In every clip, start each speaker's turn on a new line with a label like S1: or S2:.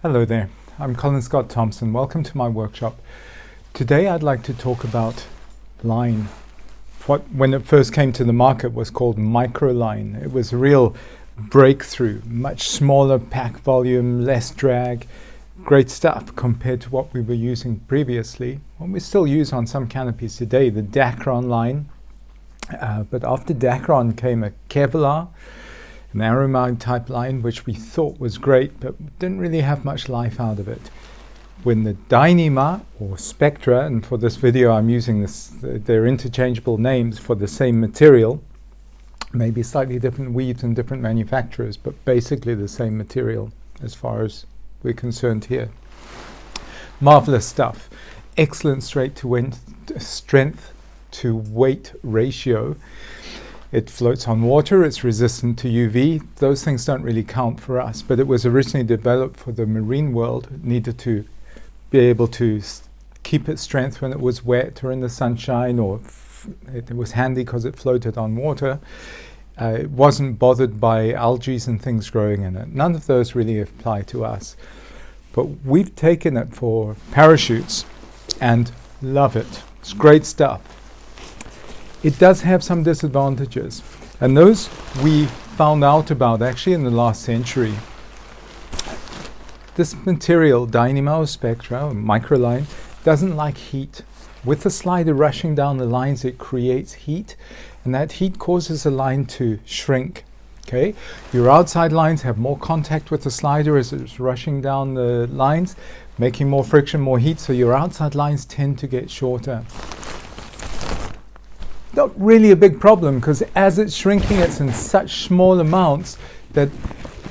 S1: Hello there, I'm Colin Scott Thompson. Welcome to my workshop. Today I'd like to talk about Line. What, when it first came to the market, was called MicroLine. It was a real breakthrough, much smaller pack volume, less drag, great stuff compared to what we were using previously. What we still use on some canopies today, the Dacron line. But after Dacron came a Kevlar, an Aramide type line, which we thought was great, but didn't really have much life out of it. When the Dyneema or Spectra, and for this video I'm using they're interchangeable names for the same material, maybe slightly different weaves and different manufacturers, but basically the same material as far as we're concerned here. Marvelous stuff. Excellent strength to weight ratio. It floats on water, it's resistant to UV. Those things don't really count for us, but it was originally developed for the marine world. It needed to be able to keep its strength when it was wet or in the sunshine, or it was handy because it floated on water. It wasn't bothered by algae and things growing in it. None of those really apply to us. But we've taken it for parachutes and love it. It's great stuff. It does have some disadvantages, and those we found out about actually in the last century. This material, Dyneema or Spectra or MicroLine, doesn't like heat. With the slider rushing down the lines, it creates heat, and that heat causes the line to shrink. Okay, your outside lines have more contact with the slider as it's rushing down the lines, making more friction, more heat, so your outside lines tend to get shorter. Not really a big problem, because as it's shrinking, it's in such small amounts that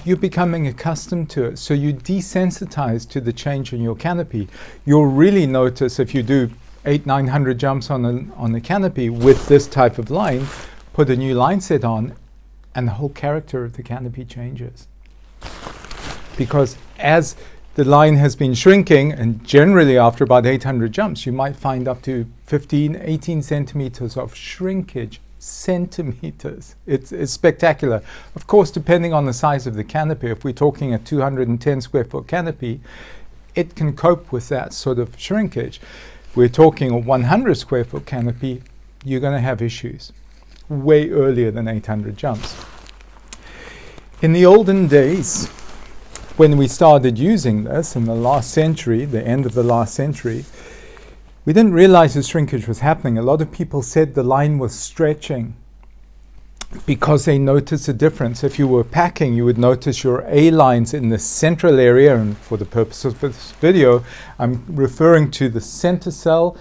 S1: you're becoming accustomed to it. So you desensitize to the change in your canopy. You'll really notice if you do 800-900 jumps on the canopy with this type of line, put a new line set on, and the whole character of the canopy changes. Because as the line has been shrinking, and generally after about 800 jumps, you might find up to 15, 18 centimeters of shrinkage. Centimeters. It's spectacular. Of course, depending on the size of the canopy, if we're talking a 210 square foot canopy, it can cope with that sort of shrinkage. We're talking a 100 square foot canopy, you're going to have issues way earlier than 800 jumps. In the olden days, when we started using this in the last century, the end of the last century, we didn't realize the shrinkage was happening. A lot of people said the line was stretching because they noticed a difference. If you were packing, you would notice your A lines in the central area, and for the purpose of this video, I'm referring to the center cell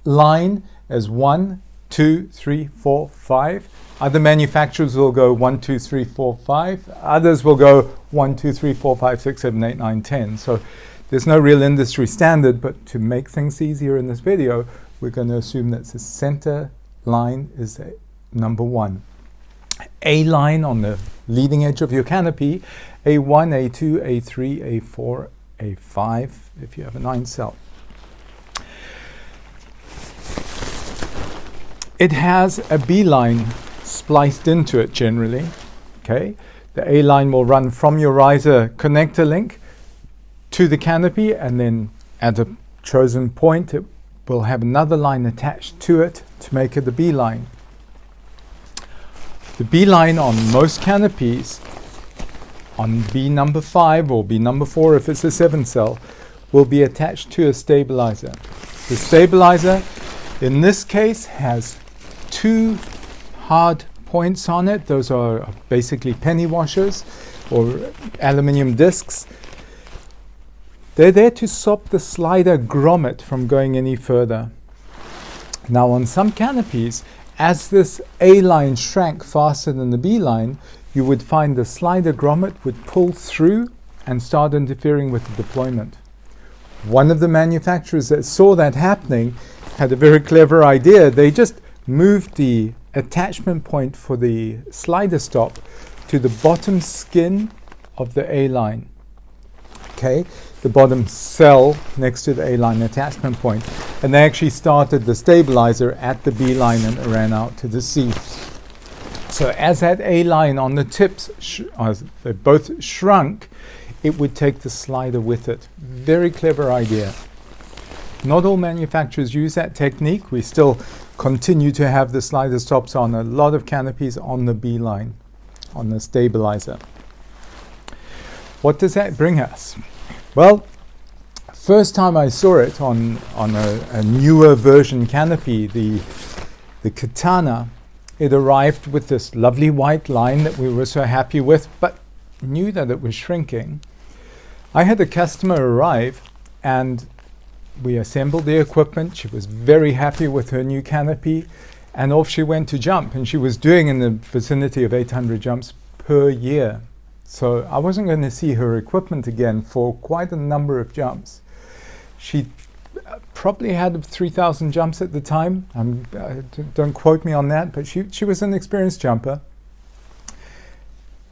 S1: line as 1, 2, 3, 4, 5. Other manufacturers will go 1, 2, 3, 4, 5. Others will go 1, 2, 3, 4, 5, 6, 7, 8, 9, 10. So there's no real industry standard, but to make things easier in this video, we're going to assume that the center line is number 1. A line on the leading edge of your canopy, A1, A2, A3, A4, A5, if you have a 9 cell. It has a B line spliced into it generally. Okay, the A line will run from your riser connector link to the canopy, and then at a chosen point it will have another line attached to it to make it the B line. The B line on most canopies, on B number 5 or B number 4 if it's a 7 cell, will be attached to a stabilizer. The stabilizer in this case has 2 hard points on it. Those are basically penny washers or aluminium discs. They're there to stop the slider grommet from going any further. Now on some canopies, as this A line shrank faster than the B line, you would find the slider grommet would pull through and start interfering with the deployment. One of the manufacturers that saw that happening had a very clever idea. They just moved the attachment point for the slider stop to the bottom skin of the A line. Okay, the bottom cell next to the A line attachment point, and they actually started the stabilizer at the B line and ran out to the C. So as that A line on the tips, they both shrunk, it would take the slider with it. Very clever idea. Not all manufacturers use that technique. We still continue to have the slider stops on a lot of canopies on the B line, on the stabilizer. What does that bring us? Well, first time I saw it on a newer version canopy, the Katana, it arrived with this lovely white line that we were so happy with, but knew that it was shrinking. I had a customer arrive and we assembled the equipment. She was very happy with her new canopy and off she went to jump, and she was doing in the vicinity of 800 jumps per year. So I wasn't going to see her equipment again for quite a number of jumps. She probably had 3,000 jumps at the time. Don't quote me on that, but she was an experienced jumper.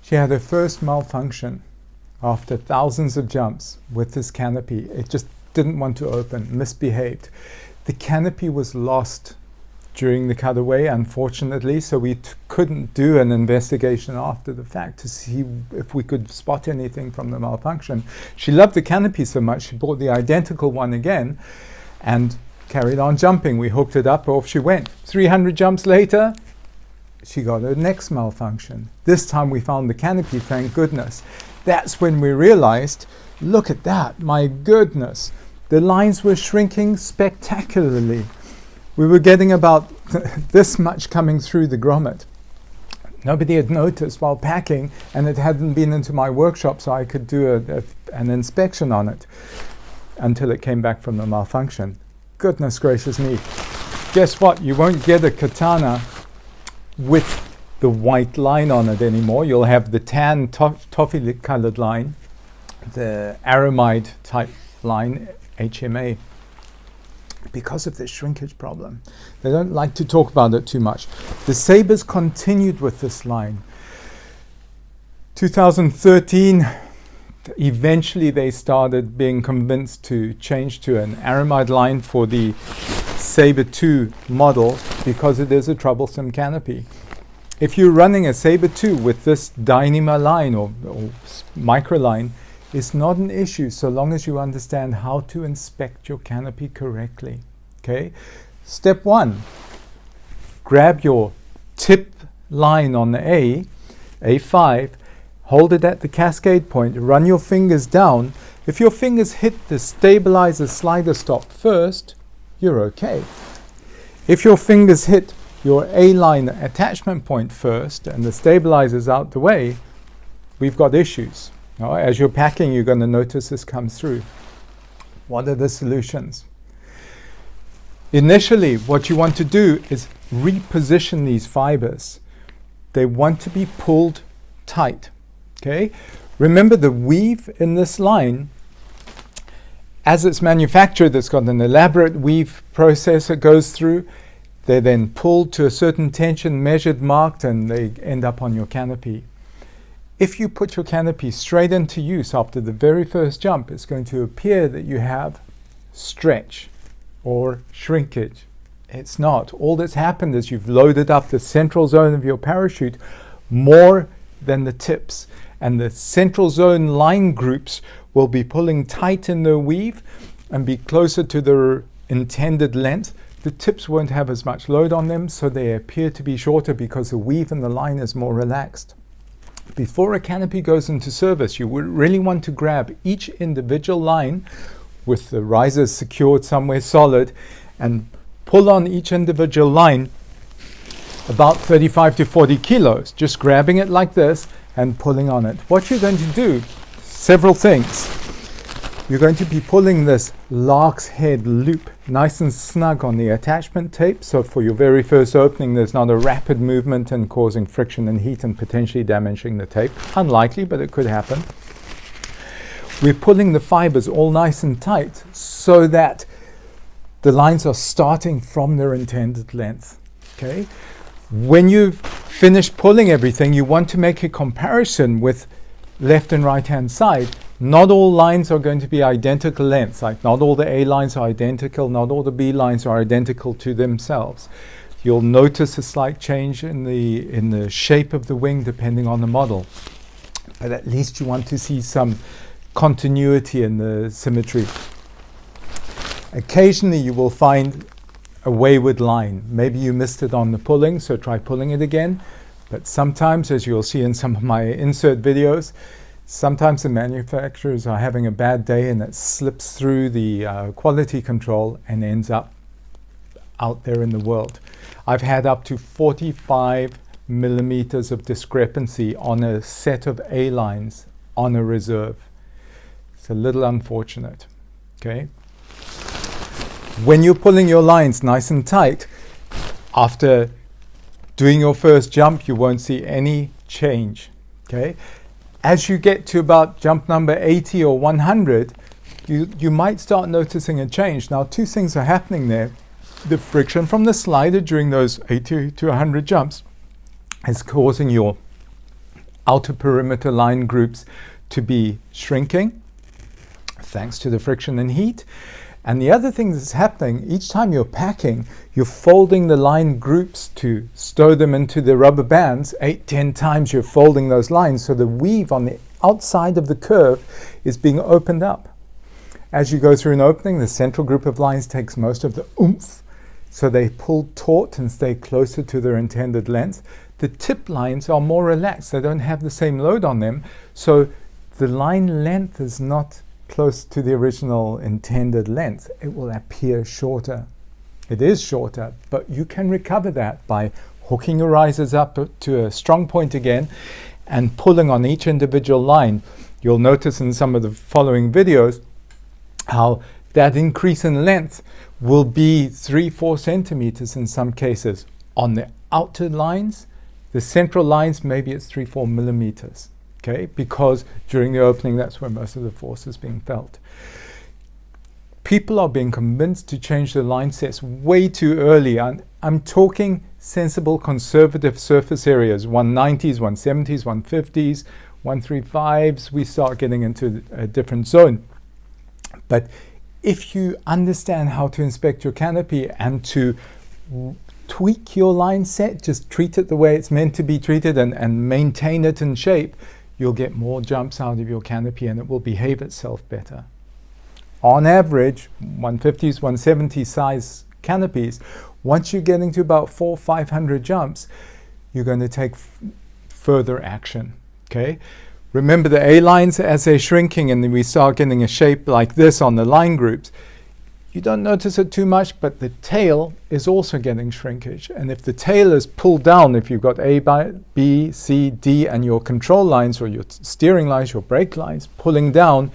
S1: She had her first malfunction after thousands of jumps with this canopy. It just didn't want to open, misbehaved. The canopy was lost during the cutaway, unfortunately, so we couldn't do an investigation after the fact to see if we could spot anything from the malfunction. She loved the canopy so much, she bought the identical one again and carried on jumping. We hooked it up, off she went. 300 jumps later, she got her next malfunction. This time we found the canopy, thank goodness. That's when we realized, look at that, my goodness. The lines were shrinking spectacularly. We were getting about this much coming through the grommet. Nobody had noticed while packing, and it hadn't been into my workshop so I could do an inspection on it until it came back from the malfunction. Goodness gracious me. Guess what? You won't get a Katana with the white line on it anymore. You'll have the tan toffee colored line, the aramide type line, HMA, because of this shrinkage problem. They don't like to talk about it too much. The Sabres continued with this line. 2013, eventually they started being convinced to change to an aramide line for the Sabre 2 model because it is a troublesome canopy. If you're running a Sabre 2 with this Dyneema line or MicroLine, it's not an issue so long as you understand how to inspect your canopy correctly. Okay? Step 1, grab your tip line on the A5, hold it at the cascade point, run your fingers down. If your fingers hit the stabilizer slider stop first, you're okay. If your fingers hit your A-line attachment point first and the stabilizer's out the way, we've got issues. Now, as you're packing, you're going to notice this comes through. What are the solutions? Initially, what you want to do is reposition these fibers. They want to be pulled tight. Okay? Remember the weave in this line, as it's manufactured, it's got an elaborate weave process that goes through. They're then pulled to a certain tension, measured, marked, and they end up on your canopy. If you put your canopy straight into use after the very first jump, it's going to appear that you have stretch or shrinkage. It's not. All that's happened is you've loaded up the central zone of your parachute more than the tips, and the central zone line groups will be pulling tight in their weave and be closer to their intended length. The tips won't have as much load on them, so they appear to be shorter because the weave in the line is more relaxed. Before a canopy goes into service, you would really want to grab each individual line with the risers secured somewhere solid and pull on each individual line about 35 to 40 kilos, just grabbing it like this and pulling on it. What you're going to do, several things. You're going to be pulling this lark's head loop nice and snug on the attachment tape, so for your very first opening there's not a rapid movement and causing friction and heat and potentially damaging the tape. Unlikely, but it could happen. We're pulling the fibers all nice and tight so that the lines are starting from their intended length. Okay? When you've finished pulling everything, you want to make a comparison with left and right hand side. Not all lines are going to be identical lengths. Like not all the A lines are identical, not all the B lines are identical to themselves. You'll notice a slight change in the shape of the wing depending on the model. But at least you want to see some continuity and the symmetry. Occasionally you will find a wayward line. Maybe you missed it on the pulling, so try pulling it again. But sometimes, as you'll see in some of my insert videos, sometimes the manufacturers are having a bad day and it slips through the quality control and ends up out there in the world. I've had up to 45 millimeters of discrepancy on a set of A lines on a reserve. It's a little unfortunate, okay? When you're pulling your lines nice and tight, after doing your first jump, you won't see any change, okay? As you get to about jump number 80 or 100, you might start noticing a change. Now, two things are happening there. The friction from the slider during those 80 to 100 jumps is causing your outer perimeter line groups to be shrinking, thanks to the friction and heat. And the other thing that's happening, each time you're packing, you're folding the line groups to stow them into the rubber bands. 8-10 times you're folding those lines, so the weave on the outside of the curve is being opened up. As you go through an opening, the central group of lines takes most of the oomph, so they pull taut and stay closer to their intended length. The tip lines are more relaxed. They don't have the same load on them, so the line length is not close to the original intended length. It will appear shorter. It is shorter, but you can recover that by hooking your risers up to a strong point again and pulling on each individual line. You'll notice in some of the following videos how that increase in length will be 3-4 centimeters in some cases. On the outer lines, the central lines, maybe it's 3-4 millimeters. Okay, because during the opening, that's where most of the force is being felt. People are being convinced to change the line sets way too early. I'm talking sensible, conservative surface areas, 190s, 170s, 150s, 135s. We start getting into a different zone. But if you understand how to inspect your canopy and to tweak your line set, just treat it the way it's meant to be treated and maintain it in shape, you'll get more jumps out of your canopy and it will behave itself better. On average, 150s, 170 size canopies, once you're getting to about 400-500 jumps, you're going to take further action, okay? Remember the A-lines as they're shrinking and then we start getting a shape like this on the line groups. You don't notice it too much, but the tail is also getting shrinkage. And if the tail is pulled down, if you've got A, B, C, D, and your control lines or your steering lines, your brake lines, pulling down,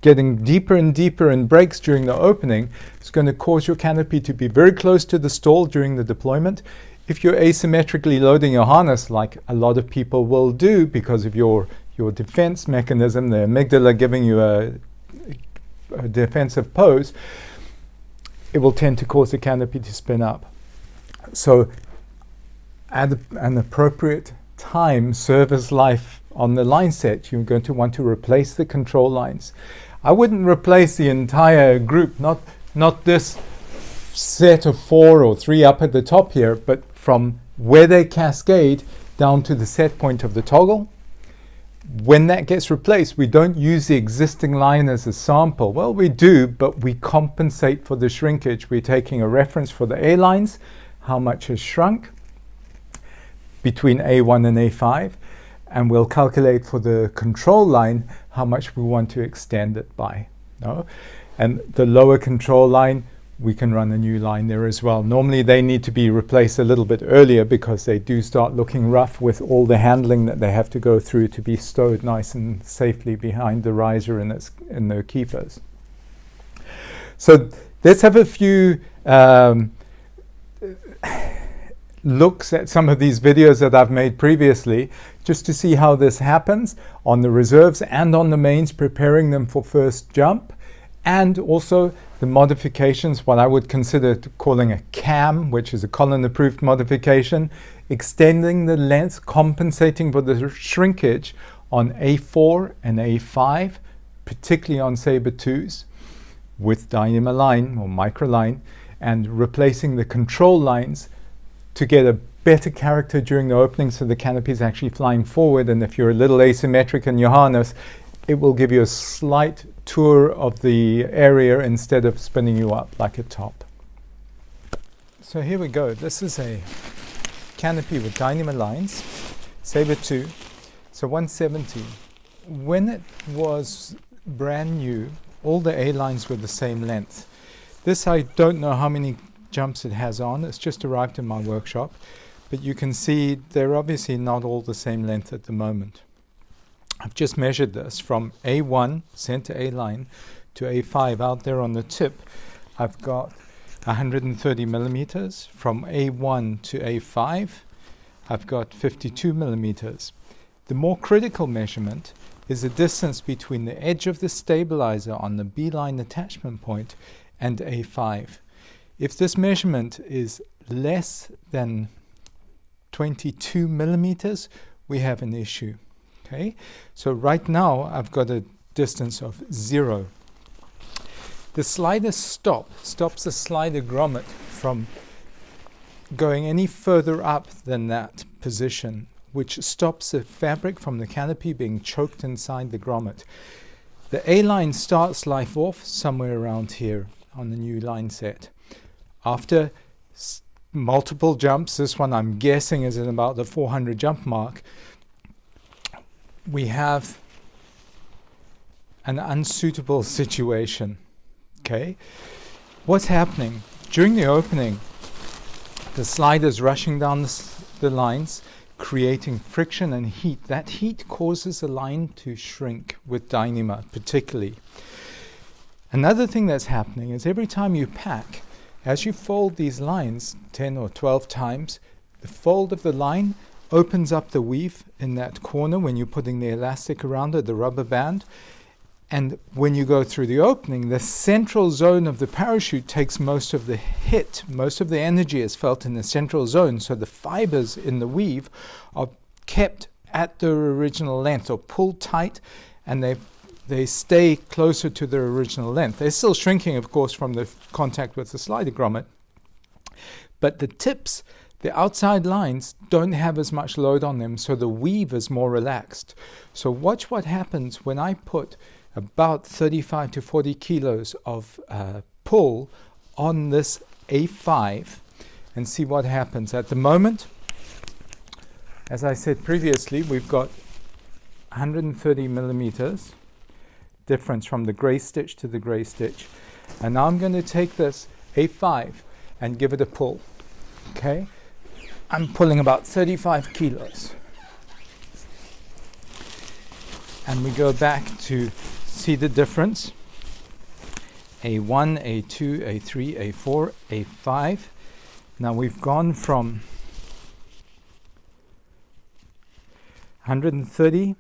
S1: getting deeper and deeper in brakes during the opening, it's going to cause your canopy to be very close to the stall during the deployment. If you're asymmetrically loading your harness, like a lot of people will do because of your defense mechanism, the amygdala giving you a defensive pose, it will tend to cause the canopy to spin up. So at an appropriate time, service life on the line set, you're going to want to replace the control lines. I wouldn't replace the entire group, not this set of 4 or 3 up at the top here, but from where they cascade down to the set point of the toggle. When that gets replaced, we don't use the existing line as a sample. Well, we do, but we compensate for the shrinkage. We're taking a reference for the A lines, how much has shrunk between A1 and A5, and we'll calculate for the control line how much we want to extend it by. No? And the lower control line, we can run a new line there as well. Normally they need to be replaced a little bit earlier because they do start looking rough with all the handling that they have to go through to be stowed nice and safely behind the riser in their keepers. So let's have a few looks at some of these videos that I've made previously just to see how this happens on the reserves and on the mains, preparing them for first jump. And also the modifications, what I would consider calling a cam, which is a column-approved modification, extending the length, compensating for the shrinkage on A4 and A5, particularly on Sabre 2s, with Dyneema line or MicroLine, and replacing the control lines to get a better character during the opening so the canopy is actually flying forward. And if you're a little asymmetric in your harness, it will give you a slight tour of the area instead of spinning you up like a top. So here we go. This is a canopy with Dyneema lines, Sabre 2, so 170. When it was brand new, all the A lines were the same length. This, I don't know how many jumps it has on. It's just arrived in my workshop, but you can see they're obviously not all the same length at the moment. I've just measured this from A1 center A line to A5 out there on the tip. I've got 130 millimeters. From A1 to A5 I've got 52 millimeters. The more critical measurement is the distance between the edge of the stabilizer on the B-line attachment point and A5. If this measurement is less than 22 millimeters, we have an issue. Okay, so right now I've got a distance of 0. The slider stops the slider grommet from going any further up than that position, which stops the fabric from the canopy being choked inside the grommet. The A-line starts life off somewhere around here on the new line set. After multiple jumps, this one I'm guessing is at about the 400 jump mark, we have an unsuitable situation. Okay, what's happening? During the opening, the slider's rushing down the lines, creating friction and heat. That heat causes the line to shrink with Dyneema particularly. Another thing that's happening is every time you pack, as you fold these lines 10 or 12 times, the fold of the line opens up the weave in that corner when you're putting the elastic around it, the rubber band. And when you go through the opening, the central zone of the parachute takes most of the hit. Most of the energy is felt in the central zone. So the fibers in the weave are kept at their original length or pulled tight, and they stay closer to their original length. They're still shrinking, of course, from the contact with the slider grommet. But the tips, the outside lines, don't have as much load on them, so the weave is more relaxed. So watch what happens when I put about 35 to 40 kilos of pull on this A5 and see what happens. At the moment, as I said previously, we've got 130 millimeters difference from the gray stitch to the gray stitch. And now I'm going to take this A5 and give it a pull. Okay, I'm pulling about 35 kilos. And we go back to see the difference. A1, A2, A3, A4, A5. Now we've gone from 130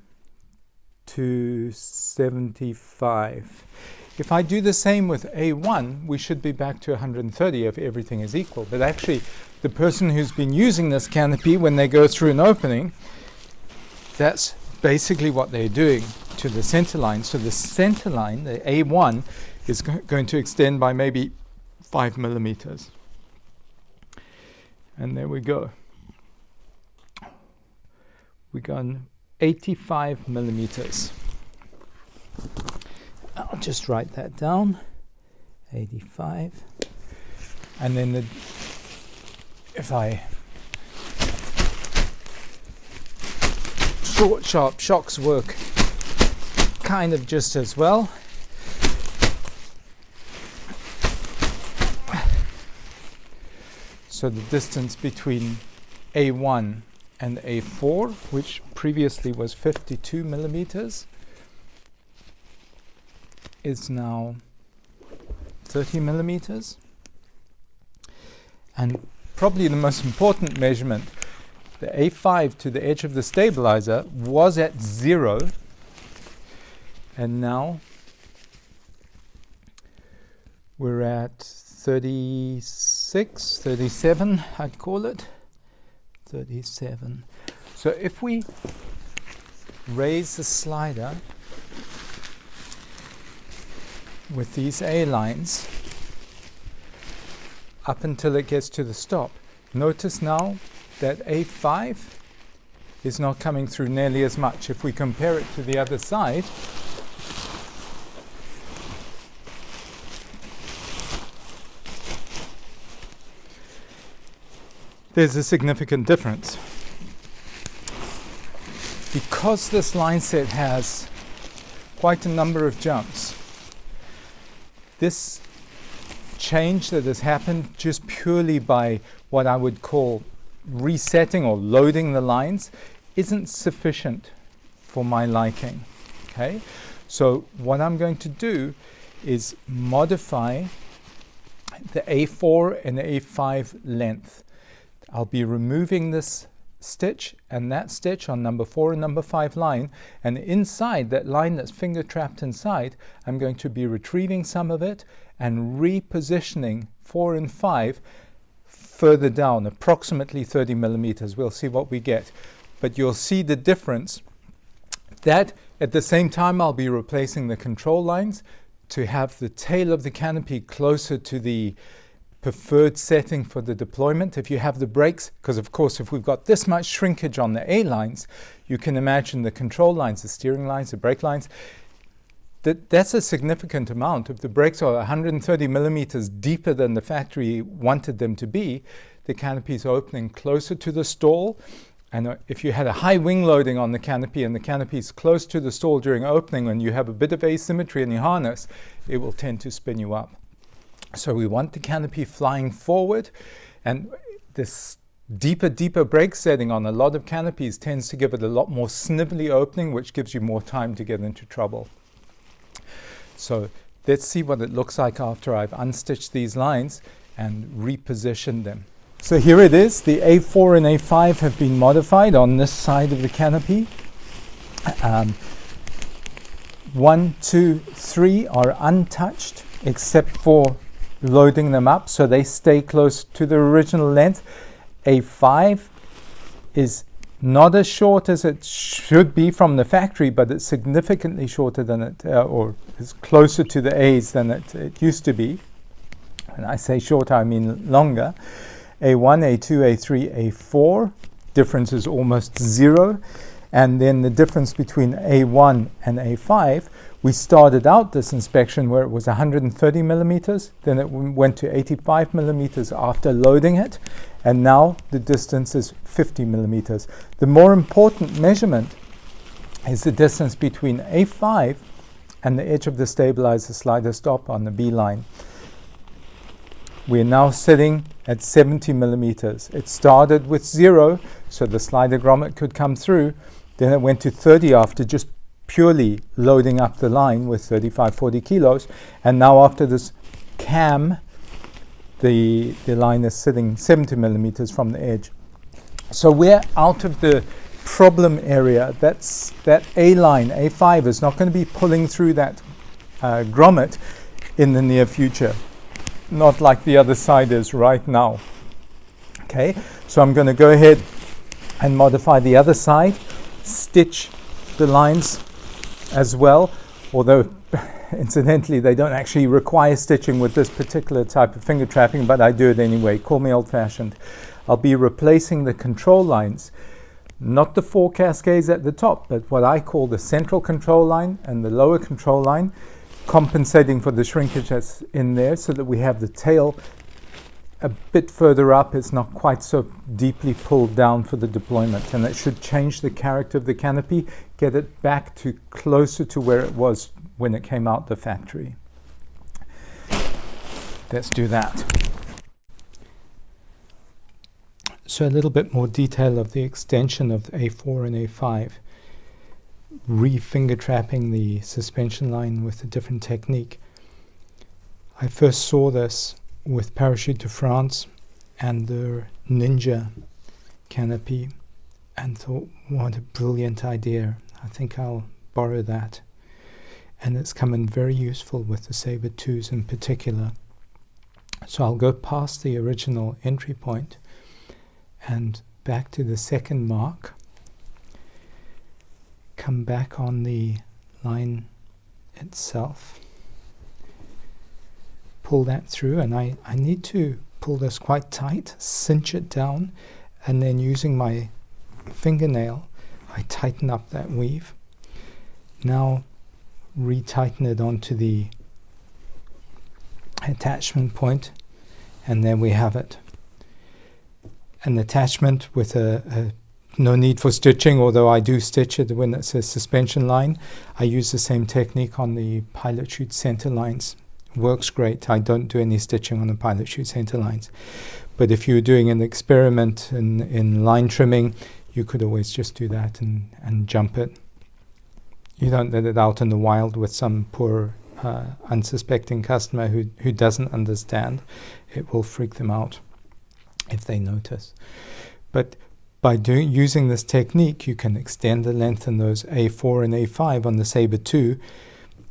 S1: to 75. If I do the same with A1, we should be back to 130 if everything is equal. But actually, the person who's been using this canopy, when they go through an opening, that's basically what they're doing to the center line. So the center line, the A1, is going to extend by maybe 5 millimeters. And there we go. We've gone 85 millimeters. I'll just write that down. 85. And then if I short sharp shocks work kind of just as well. So the distance between A1 and A4, which previously was 52 millimeters, is now 30 millimeters. And probably the most important measurement, the A5 to the edge of the stabilizer was at 0, and now we're at 36, 37, I'd call it. 37. So if we raise the slider with these A lines up until it gets to the stop, notice now that A5 is not coming through nearly as much. If we compare it to the other side, there's a significant difference. Because this line set has quite a number of jumps, this change that has happened just purely by what I would call resetting or loading the lines isn't sufficient for my liking. Okay, so what I'm going to do is modify the A4 and A5 length. I'll be removing this stitch and that stitch on number 4 and number 5 line, and inside that line that's finger trapped inside, I'm going to be retrieving some of it and repositioning 4 and 5 further down, approximately 30 millimeters. We'll see what we get, but you'll see the difference. That at the same time I'll be replacing the control lines to have the tail of the canopy closer to the preferred setting for the deployment. If you have the brakes, because of course if we've got this much shrinkage on the A lines, you can imagine the control lines, the steering lines, the brake lines, that's a significant amount. If the brakes are 130 millimeters deeper than the factory wanted them to be, the canopy is opening closer to the stall. And if you had a high wing loading on the canopy and the canopy is close to the stall during opening and you have a bit of asymmetry in your harness, it will tend to spin you up. So we want the canopy flying forward, and this deeper brake setting on a lot of canopies tends to give it a lot more snivelly opening, which gives you more time to get into trouble. So let's see what it looks like after I've unstitched these lines and repositioned them. So here it is. The A4 and A5 have been modified on this side of the canopy. 1, 2, 3 are untouched except for loading them up, so they stay close to the original length. A5 is not as short as it should be from the factory, but it's significantly shorter than it, or is closer to the A's than it used to be. When I say shorter, I mean longer. A1, A2, A3, A4, difference is almost zero. And then the difference between A1 and A5, we started out this inspection where it was 130 millimeters, then it went to 85 millimeters after loading it, and now the distance is 50 millimeters. The more important measurement is the distance between A5 and the edge of the stabilizer slider stop on the B line. We're now sitting at 70 millimeters. It started with 0, so the slider grommet could come through. Then it went to 30 after just purely loading up the line with 35-40 kilos. And now after this cam, the line is sitting 70 millimeters from the edge. So we're out of the problem area. That A line, A5, is not going to be pulling through that grommet in the near future. Not like the other side is right now. Okay, so I'm going to go ahead and modify the other side, stitch the lines as well, although incidentally they don't actually require stitching with this particular type of finger trapping, but I do it anyway. Call me old-fashioned. I'll be replacing the control lines, not the 4 cascades at the top, but what I call the central control line and the lower control line, compensating for the shrinkage that's in there so that we have the tail a bit further up. It's not quite so deeply pulled down for the deployment, and it should change the character of the canopy, get it back to closer to where it was when it came out the factory. Let's do that. So a little bit more detail of the extension of A4 and A5. Re-finger trapping the suspension line with a different technique. I first saw this with Parachute de France and the Ninja canopy and thought, what a brilliant idea. I think I'll borrow that. And it's come in very useful with the Sabre 2s in particular. So I'll go past the original entry point and back to the second mark. Come back on the line itself, pull that through, and I need to pull this quite tight, cinch it down, and then using my fingernail I tighten up that weave. Now retighten it onto the attachment point, and there we have it. an attachment with no need for stitching, although I do stitch it when it's a suspension line. I use the same technique on the pilot chute center lines. Works great. I don't do any stitching on the pilot chute center lines. But if you're doing an experiment in line trimming, you could always just do that and jump it. You don't let it out in the wild with some poor unsuspecting customer who doesn't understand. It will freak them out if they notice. But by using this technique, you can extend the length in those A4 and A5 on the Sabre 2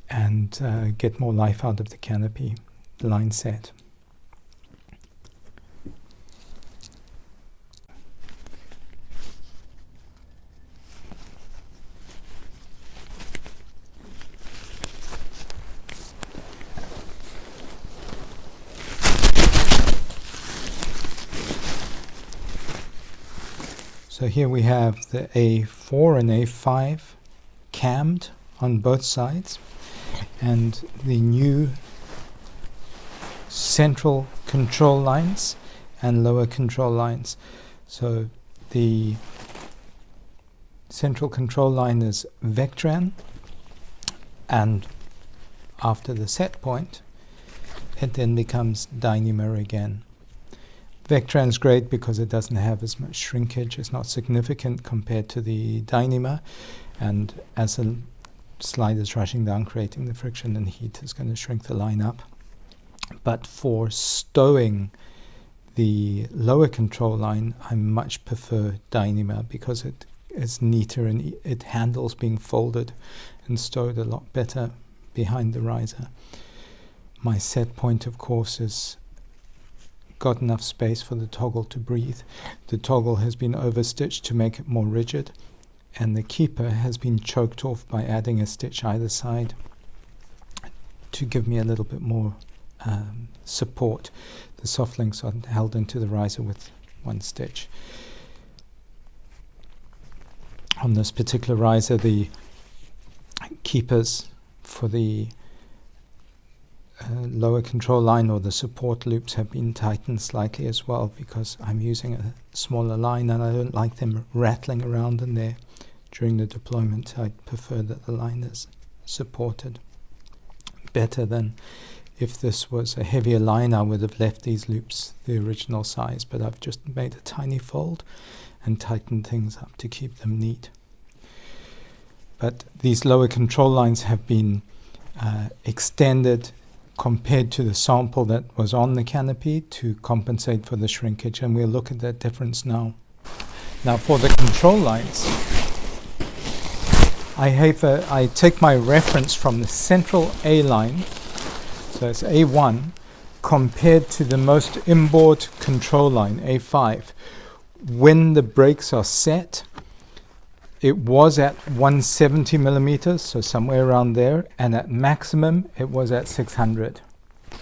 S1: and get more life out of the canopy line set. So here we have the A4 and A5 cammed on both sides, and the new central control lines and lower control lines. So the central control line is Vectran, and after the set point, it then becomes Dyneema again. Vectran's great because it doesn't have as much shrinkage. It's not significant compared to the Dyneema, and as the slide is rushing down, creating the friction and heat is going to shrink the line up. But for stowing the lower control line, I much prefer Dyneema because it is neater and it handles being folded and stowed a lot better behind the riser. My set point, of course, is got enough space for the toggle to breathe. The toggle has been overstitched to make it more rigid, and the keeper has been choked off by adding a stitch either side to give me a little bit more support. The soft links are held into the riser with one stitch. On this particular riser, the keepers for the lower control line or the support loops have been tightened slightly as well, because I'm using a smaller line and I don't like them rattling around in there during the deployment. I prefer that the line is supported better than if this was a heavier line. I would have left these loops the original size, but I've just made a tiny fold and tightened things up to keep them neat. But these lower control lines have been extended compared to the sample that was on the canopy to compensate for the shrinkage, and we'll look at that difference now. Now for the control lines, I take my reference from the central A line, so it's A1, compared to the most inboard control line, A5. When the brakes are set, it was at 170 millimeters, so somewhere around there, and at maximum it was at 600.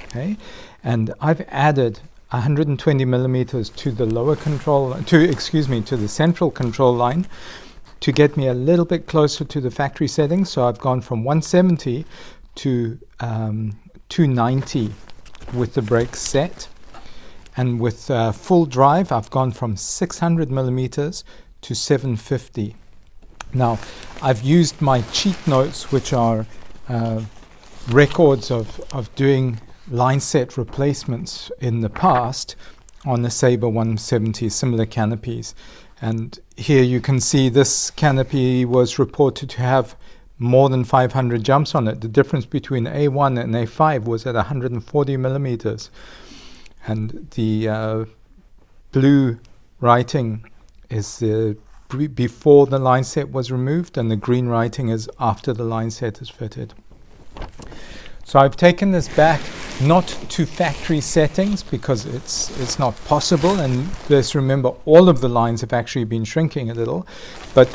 S1: Okay, and I've added 120 millimeters to the lower control, to the central control line, to get me a little bit closer to the factory settings. So I've gone from 170 to 290 with the brakes set, and with full drive I've gone from 600 millimeters to 750. Now, I've used my cheat notes, which are records of doing line set replacements in the past on the Sabre 170 similar canopies. And here you can see this canopy was reported to have more than 500 jumps on it. The difference between A1 and A5 was at 140 millimeters. And the blue writing is the before the line set was removed, and the green writing is after the line set is fitted. So I've taken this back not to factory settings because it's not possible, and let's remember all of the lines have actually been shrinking a little, but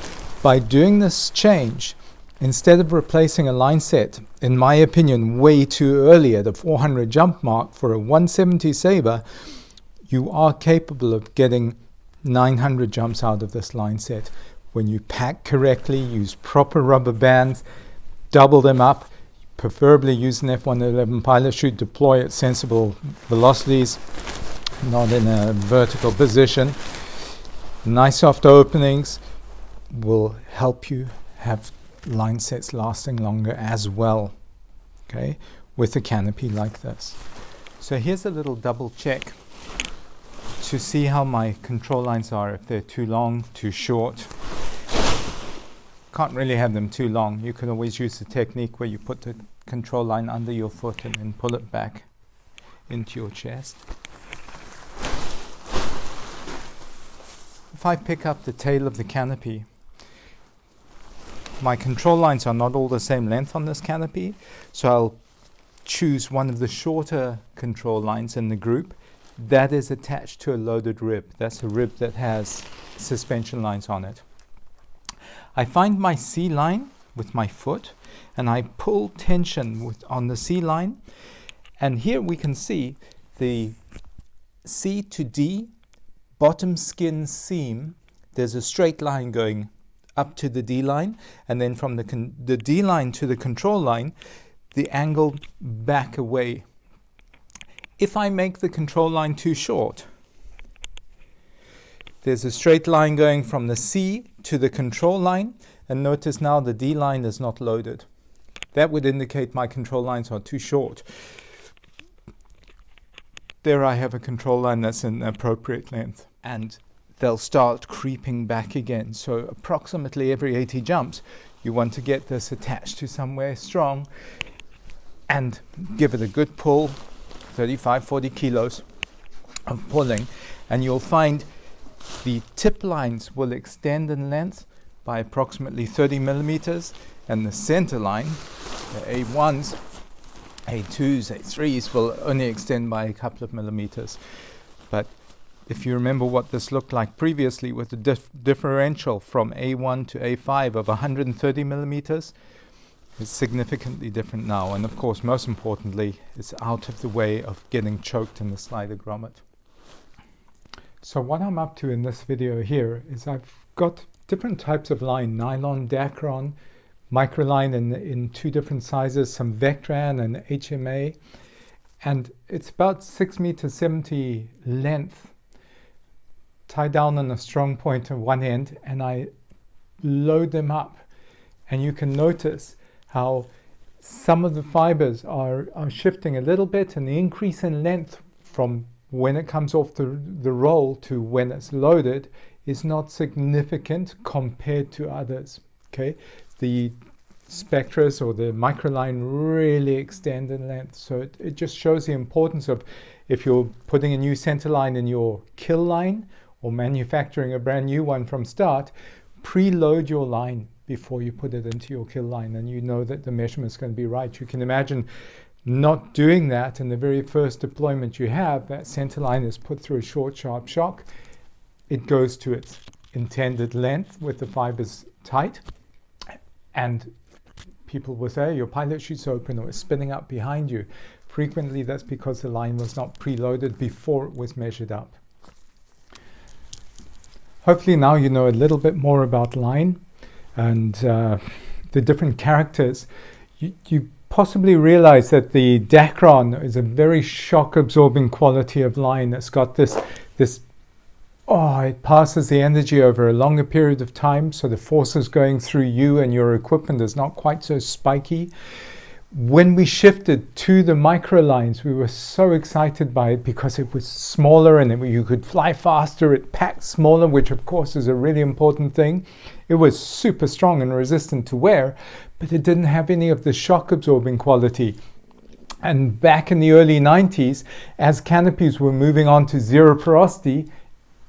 S1: by doing this change, instead of replacing a line set, in my opinion, way too early at the 400 jump mark for a 170 Sabre, you are capable of getting 900 jumps out of this line set when you pack correctly, use proper rubber bands, double them up, preferably use an F111 pilot chute, deploy at sensible velocities, not in a vertical position, Nice soft openings will help you have line sets lasting longer as well, okay, with a canopy like this. So here's a little double check to see how my control lines are, if they're too long, too short. Can't really have them too long. You can always use the technique where you put the control line under your foot and then pull it back into your chest. If I pick up the tail of the canopy, my control lines are not all the same length on this canopy, so I'll choose one of the shorter control lines in the group that is attached to a loaded rib. That's a rib that has suspension lines on it. I find my C line with my foot and I pull tension on the C line, and here we can see the C to D bottom skin seam. There's a straight line going up to the D line, and then from the D line to the control line, the angle back away. If I make the control line too short, there's a straight line going from the C to the control line, and notice now the D line is not loaded. That would indicate my control lines are too short. There I have a control line that's an appropriate length, and they'll start creeping back again. So approximately every 80 jumps, you want to get this attached to somewhere strong and give it a good pull, 35, 40 kilos of pulling, and you'll find the tip lines will extend in length by approximately 30 millimeters, and the center line, the A1s, A2s, A3s will only extend by a couple of millimeters. But if you remember what this looked like previously with the differential from A1 to A5 of 130 millimeters, it's significantly different now. And of course, most importantly, it's out of the way of getting choked in the slider grommet. So what I'm up to in this video here is I've got different types of line: nylon, Dacron, MicroLine in two different sizes, some Vectran and HMA, and it's about 6.70 meters length, tied down on a strong point at one end, and I load them up, and you can notice how some of the fibers are shifting a little bit, and the increase in length from when it comes off the roll to when it's loaded is not significant compared to others. Okay, the Spectras or the MicroLine really extend in length, so it just shows the importance of, if you're putting a new center line in your kill line or manufacturing a brand new one from start, preload your line before you put it into your kill line, and you know that the measurement is going to be right. You can imagine not doing that in the very first deployment you have. That center line is put through a short, sharp shock. It goes to its intended length with the fibers tight, and people will say your pilot chute's open or it's spinning up behind you. Frequently that's because the line was not preloaded before it was measured up. Hopefully now you know a little bit more about line and the different characters. You possibly realize that the Dacron is a very shock absorbing quality of line. It's got this it passes the energy over a longer period of time, so the forces going through you and your equipment is not quite so spiky. When we shifted to the MicroLines, we were so excited by it because it was smaller and you could fly faster. It packed smaller, which of course is a really important thing. It was super strong and resistant to wear, but it didn't have any of the shock absorbing quality. And back in the early 90s, as canopies were moving on to zero porosity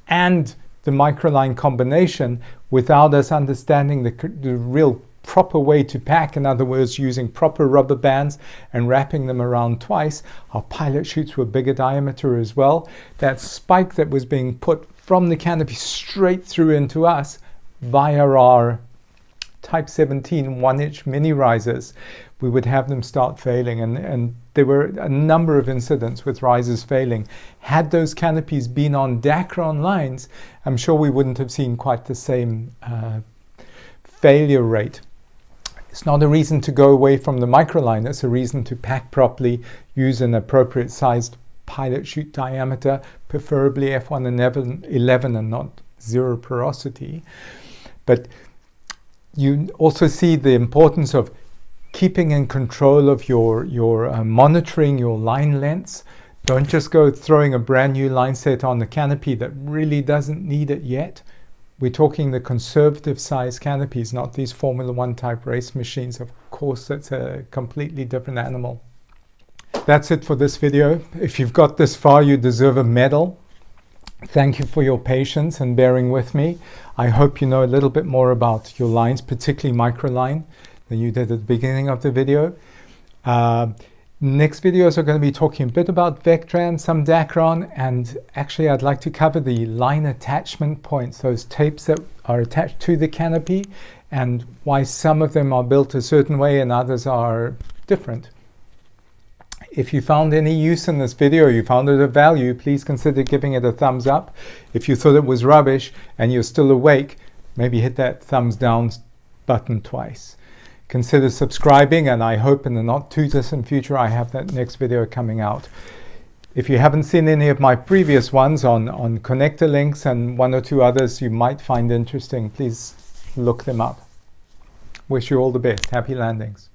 S1: and the MicroLine combination, without us understanding the real proper way to pack, in other words, using proper rubber bands and wrapping them around twice, our pilot chutes were bigger diameter as well. That spike that was being put from the canopy straight through into us via our Type 17 1-inch mini risers, we would have them start failing, and there were a number of incidents with risers failing. Had those canopies been on Dacron lines, I'm sure we wouldn't have seen quite the same failure rate. It's not a reason to go away from the MicroLine. It's a reason to pack properly, use an appropriate sized pilot chute diameter, preferably F1 and 11 and not zero porosity. But you also see the importance of keeping in control of your monitoring your line lengths. Don't just go throwing a brand new line set on the canopy that really doesn't need it yet. We're talking the conservative size canopies, not these Formula One type race machines. Of course, that's a completely different animal. That's it for this video. If you've got this far, you deserve a medal. Thank you for your patience and bearing with me. I hope you know a little bit more about your lines, particularly MicroLine, than you did at the beginning of the video. Next videos are going to be talking a bit about Vectran, some Dacron, and actually I'd like to cover the line attachment points, those tapes that are attached to the canopy, and why some of them are built a certain way and others are different. If you found any use in this video, you found it of value, please consider giving it a thumbs up. If you thought it was rubbish and you're still awake, maybe hit that thumbs down button twice. Consider subscribing, and I hope in the not too distant future I have that next video coming out. If you haven't seen any of my previous ones on connector links and one or two others you might find interesting, please look them up. Wish you all the best. Happy landings.